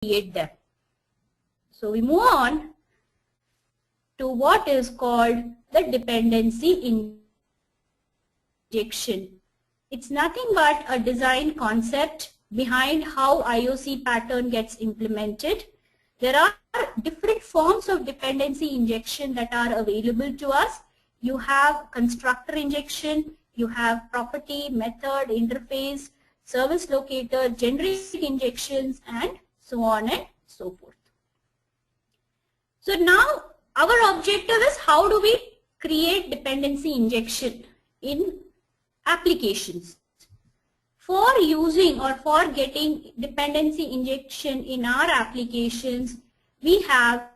create them. So we move on to what is called the dependency injection. It's nothing but a design concept behind how IOC pattern gets implemented. There are different forms of dependency injection that are available to us. You have constructor injection, you have property, method, interface, service locator, generic injections, and so on and so forth. So now our objective is how do we create dependency injection in applications. For using or for getting dependency injection in our applications, we have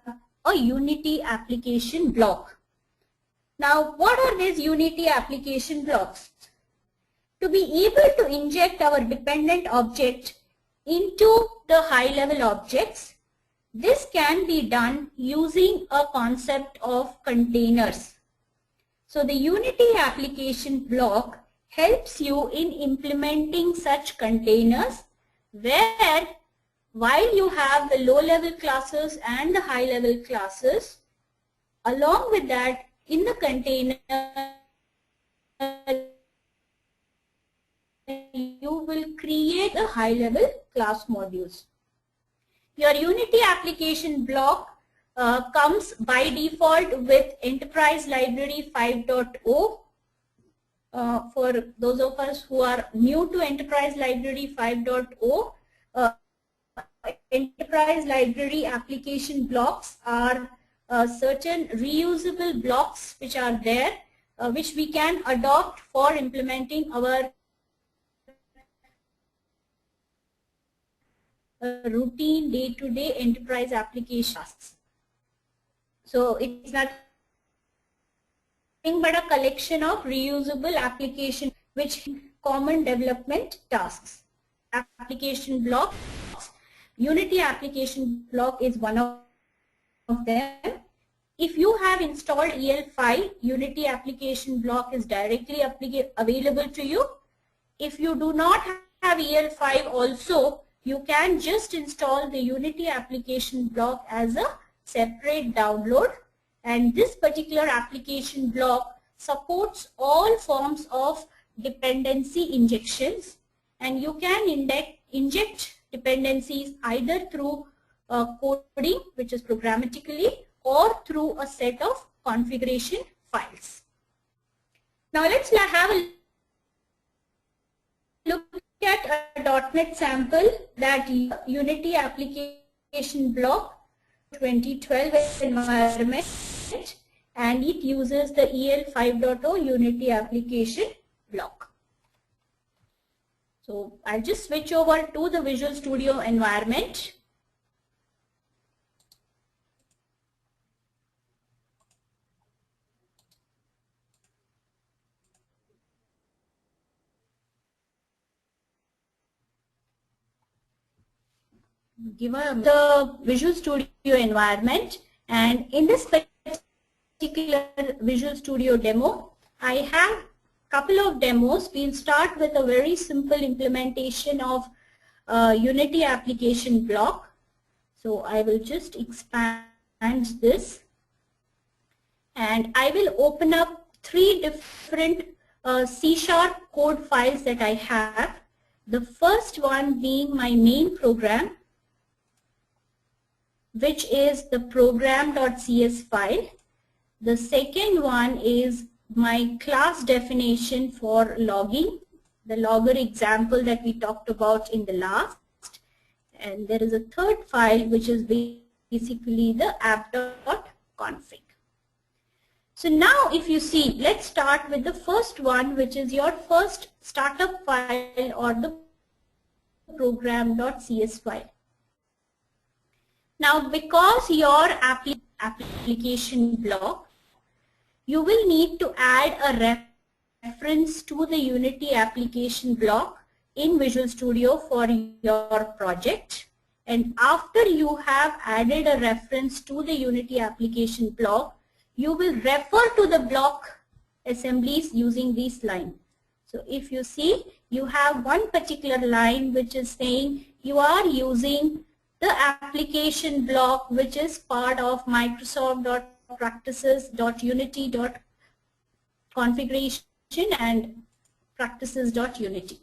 a Unity application block. Now, what are these Unity application blocks? To be able to inject our dependent object into the high-level objects, this can be done using a concept of containers. So the Unity application block helps you in implementing such containers where while you have the low-level classes and the high-level classes, along with that in the container you will create a high-level class modules. Your Unity application block comes by default with Enterprise Library 5.0. For those of us who are new to Enterprise Library 5.0, Enterprise Library application blocks are certain reusable blocks which are there, which we can adopt for implementing our routine day-to-day enterprise applications. So it's nothing but a collection of reusable application which common development tasks. Application blocks, Unity application block is one of them. If you have installed EL5, Unity application block is directly available to you. If you do not have EL5 also, you can just install the Unity application block as a separate download, and this particular application block supports all forms of dependency injections, and you can inject dependencies either through coding, which is programmatically, or through a set of configuration files. Now let's have a look at a .NET sample that Unity application block 2012 environment, and it uses the EL 5.0 Unity application block. So I'll just switch over to the Visual Studio environment. Give the Visual Studio environment, and in this particular Visual Studio demo, I have a couple of demos. We'll start with a very simple implementation of Unity application block. So I will just expand this, and I will open up 3 different C# code files that I have. The first one being my main program, which is the program.cs file. The second one is my class definition for logging, the logger example that we talked about in the last. And there is a third file which is basically the app.config. So now if you see, let's start with the first one, which is your first startup file or the program.cs file. Now, because your application block, you will need to add a reference to the Unity application block in Visual Studio for your project. And after you have added a reference to the Unity application block, you will refer to the block assemblies using this line. So if you see, you have one particular line which is saying you are using the application block which is part of Microsoft.practices.unity.configuration and practices.unity.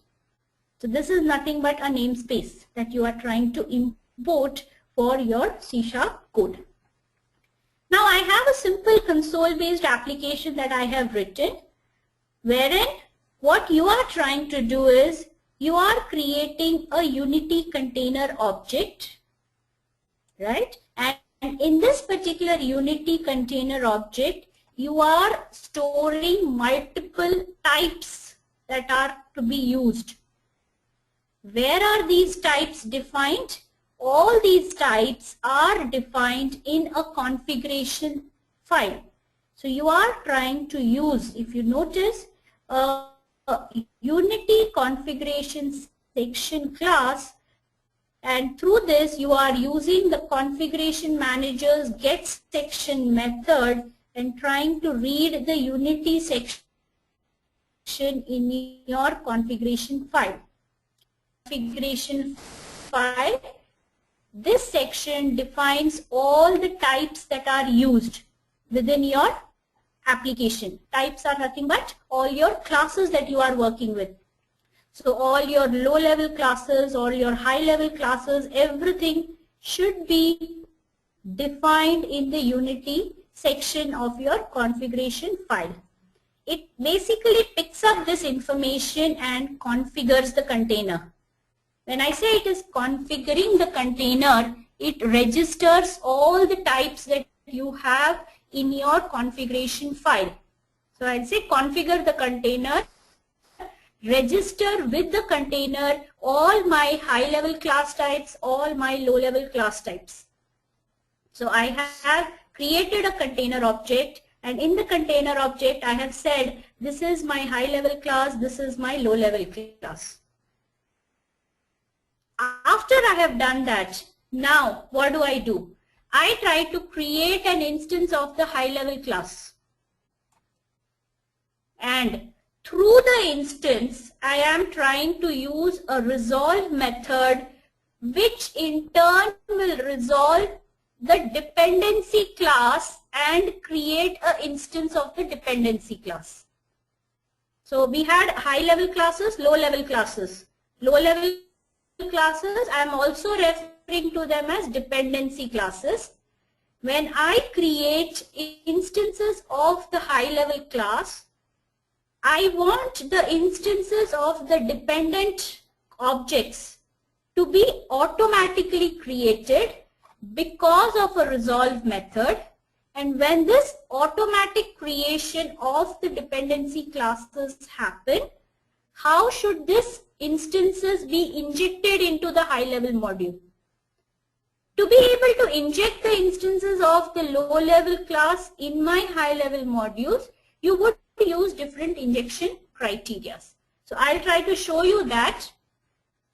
So this is nothing but a namespace that you are trying to import for your C# code. Now I have a simple console-based application that I have written, wherein what you are trying to do is you are creating a Unity container object, right? And in this particular Unity container object, you are storing multiple types that are to be used. Where are these types defined? All these types are defined in a configuration file. So you are trying to use, if you notice, a Unity configuration section class, and through this you are using the configuration manager's get section method and trying to read the Unity section in your configuration file. Configuration file, this section defines all the types that are used within your application. Types are nothing but all your classes that you are working with. So all your low-level classes, all your high-level classes, everything should be defined in the Unity section of your configuration file. It basically picks up this information and configures the container. When I say it is configuring the container, it registers all the types that you have in your configuration file. So I'll say configure the container, register with the container all my high-level class types, all my low-level class types. So I have created a container object, and in the container object I have said this is my high-level class, this is my low-level class. After I have done that, now what do? I try to create an instance of the high-level class. And through the instance, I am trying to use a resolve method which in turn will resolve the dependency class and create an instance of the dependency class. So we had high-level classes, low-level classes. Low-level classes, I am also referring to them as dependency classes. When I create instances of the high-level class, I want the instances of the dependent objects to be automatically created because of a resolve method. And when this automatic creation of the dependency classes happen, how should this instances be injected into the high-level module? To be able to inject the instances of the low-level class in my high-level modules, you would use different injection criteria. So I'll try to show you that.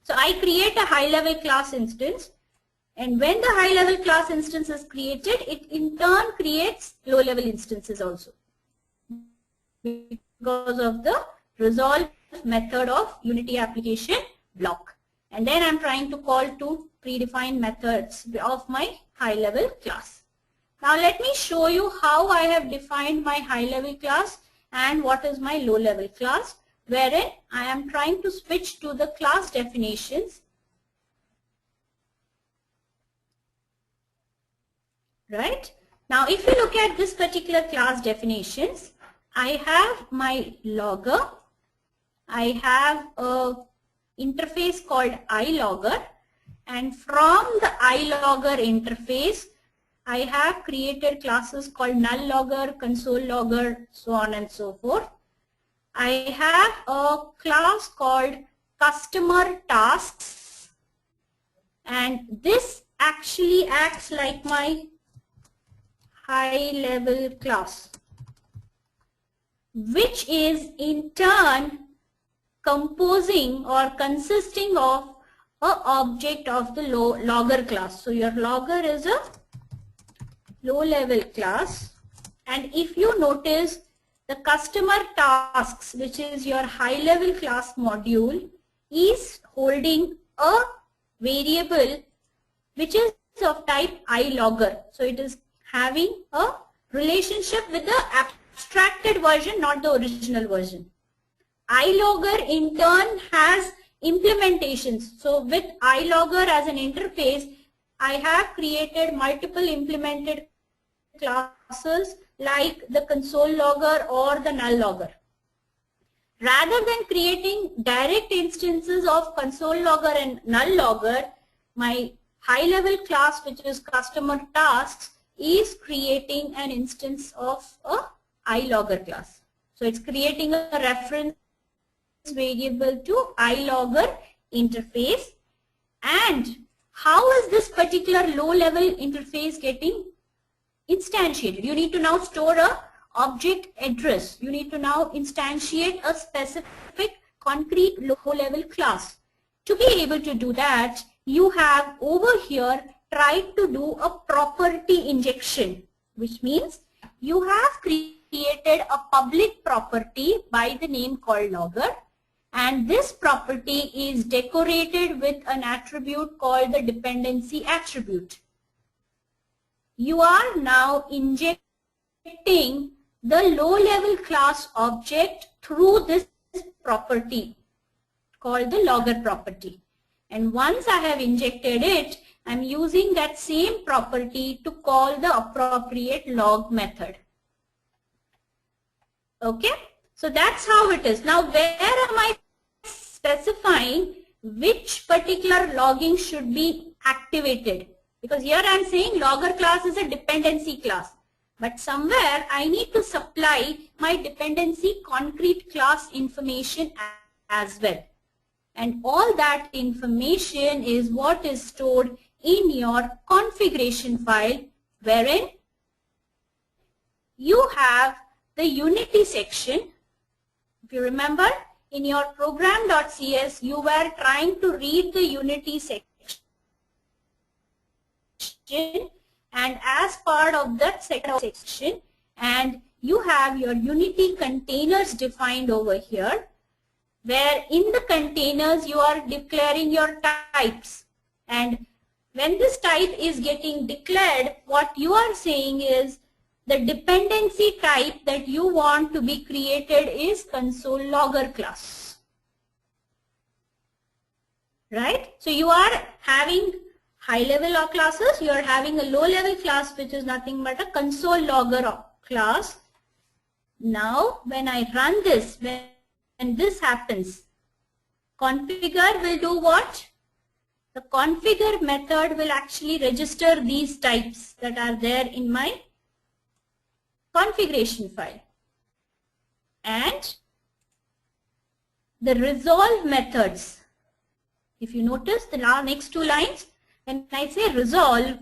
So I create a high-level class instance, and when the high-level class instance is created, it in turn creates low-level instances also because of the resolve method of Unity application block. And then I'm trying to call two predefined methods of my high-level class. Now let me show you how I have defined my high-level class and what is my low-level class, wherein I am trying to switch to the class definitions. Right? Now if you look at this particular class definitions, I have my logger, I have a interface called iLogger, and from the iLogger interface I have created classes called null logger, console logger, so on and so forth. I have a class called customer tasks, and this actually acts like my high-level class, which is in turn composing or consisting of an object of the logger class. So your logger is a low-level class, and if you notice, the customer tasks, which is your high-level class module, is holding a variable which is of type iLogger. So it is having a relationship with the abstracted version, not the original version. iLogger in turn has implementations. So with iLogger as an interface, I have created multiple implemented classes like the console logger or the null logger. Rather than creating direct instances of console logger and null logger, my high-level class, which is customer tasks, is creating an instance of a iLogger class. So it's creating a reference variable to iLogger interface. And how is this particular low-level interface getting instantiated? You need to now store a object address. You need to now instantiate a specific concrete low-level class. To be able to do that, you have over here tried to do a property injection, which means you have created a public property by the name called logger, and this property is decorated with an attribute called the dependency attribute. You are now injecting the low-level class object through this property called the logger property. And once I have injected it, I'm using that same property to call the appropriate log method. Okay, so that's how it is. Now, where am I specifying which particular logging should be activated? Because here I'm saying logger class is a dependency class. But somewhere I need to supply my dependency concrete class information as well. And all that information is what is stored in your configuration file, wherein you have the Unity section. If you remember, in your program.cs, you were trying to read the Unity section, and as part of that section, and you have your Unity containers defined over here, where in the containers you are declaring your types. And when this type is getting declared, what you are saying is the dependency type that you want to be created is console logger class. Right? So you are having high-level classes, you are having a low-level class which is nothing but a console logger class. Now, when I run this, when this happens, configure will do what? The configure method will actually register these types that are there in my configuration file. And the resolve methods, if you notice the next two lines, when I say resolve,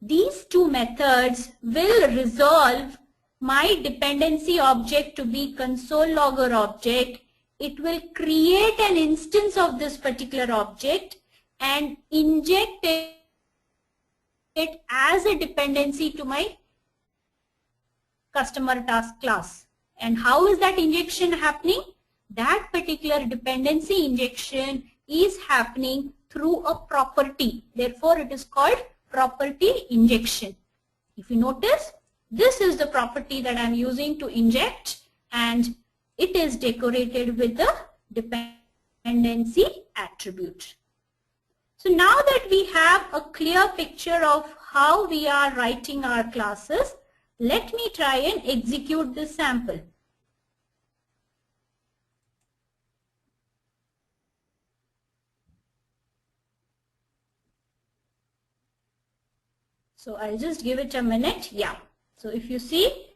these two methods will resolve my dependency object to be console logger object. It will create an instance of this particular object and inject it as a dependency to my customer task class. And how is that injection happening? That particular dependency injection is happening through a property. Therefore, it is called property injection. If you notice, this is the property that I'm using to inject, and it is decorated with the dependency attribute. So now that we have a clear picture of how we are writing our classes, let me try and execute this sample. So I'll just give it a minute. Yeah. So if you see,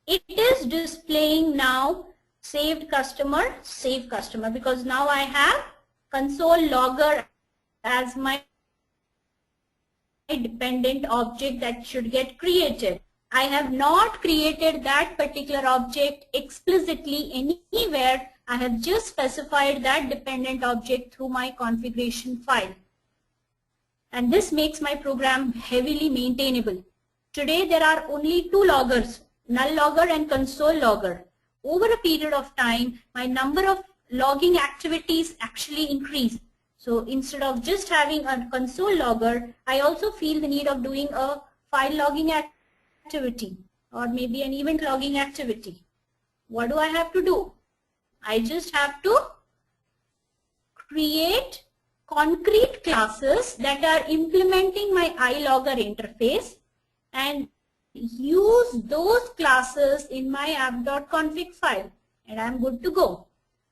it is displaying now saved customer, save customer, because now I have console logger as my dependent object that should get created. I have not created that particular object explicitly anywhere. I have just specified that dependent object through my configuration file. And this makes my program heavily maintainable. Today there are only two loggers, null logger and console logger. Over a period of time, my number of logging activities actually increase. So instead of just having a console logger, I also feel the need of doing a file logging activity or maybe an event logging activity. What do I have to do? I just have to create concrete classes that are implementing my iLogger interface and use those classes in my app.config file, and I'm good to go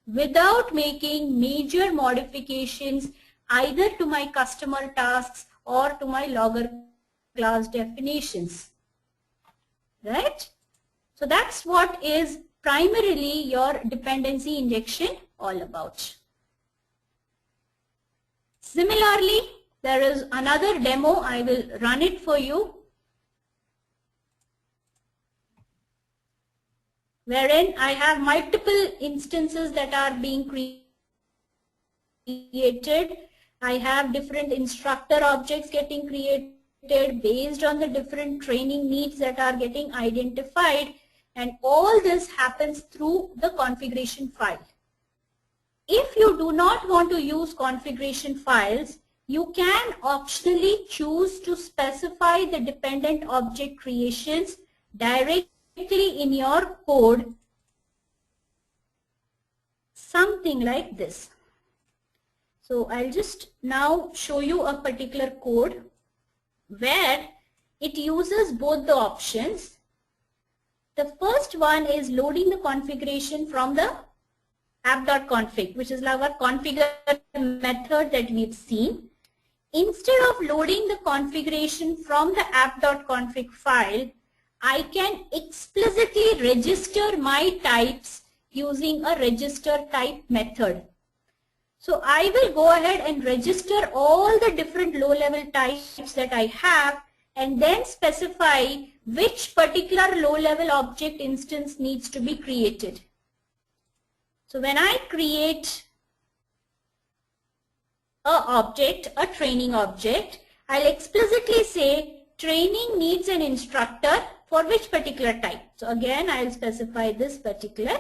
without making major modifications either to my customer tasks or to my logger class definitions. Right? So that's what is primarily your dependency injection all about. Similarly, there is another demo. I will run it for you, wherein I have multiple instances that are being created. I have different instructor objects getting created based on the different training needs that are getting identified, and all this happens through the configuration file. If you do not want to use configuration files, you can optionally choose to specify the dependent object creations directly in your code, something like this. So I'll just now show you a particular code where it uses both the options. The first one is loading the configuration from the app.config, which is our configure method that we've seen. Instead of loading the configuration from the app.config file, I can explicitly register my types using a register type method. So I will go ahead and register all the different low-level types that I have and then specify which particular low-level object instance needs to be created. So when I create a training object, I'll explicitly say training needs an instructor for which particular type. So again, I'll specify this particular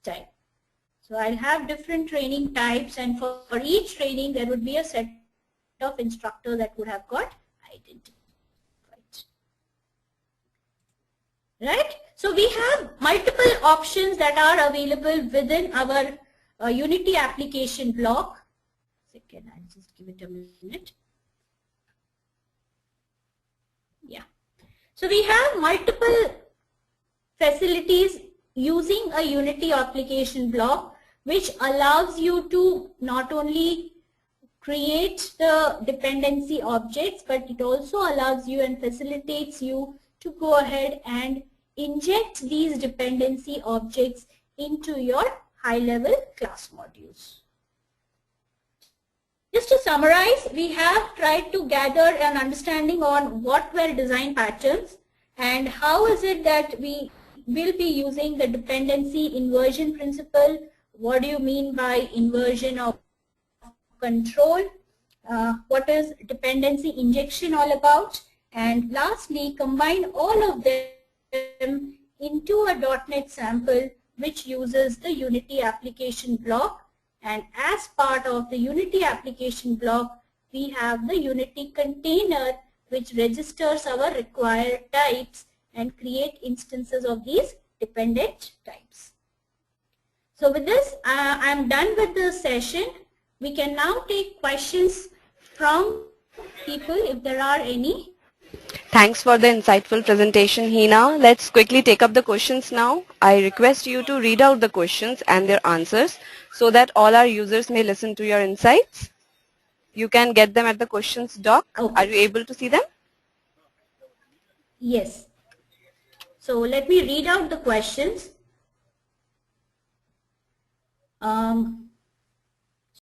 type. So I'll have different training types, and for each training there would be a set of instructors that would have got identified. Right? So we have multiple options that are available within our Unity application block. Second, I'll just give it a minute. Yeah. So we have multiple facilities using a Unity application block, which allows you to not only create the dependency objects, but it also allows you and facilitates you to go ahead and inject these dependency objects into your high-level class modules. Just to summarize, we have tried to gather an understanding on what were design patterns and how is it that we will be using the dependency inversion principle. What do you mean by inversion of control? What is dependency injection all about? And lastly, combine all of them into a .NET sample which uses the Unity application block, and as part of the Unity application block we have the Unity container which registers our required types and create instances of these dependent types. So with this I am done with the session. We can now take questions from people if there are any. Thanks for the insightful presentation, Hina. Let's quickly take up the questions now. I request you to read out the questions and their answers so that all our users may listen to your insights. You can get them at the questions doc. Okay. Are you able to see them? Yes. So let me read out the questions.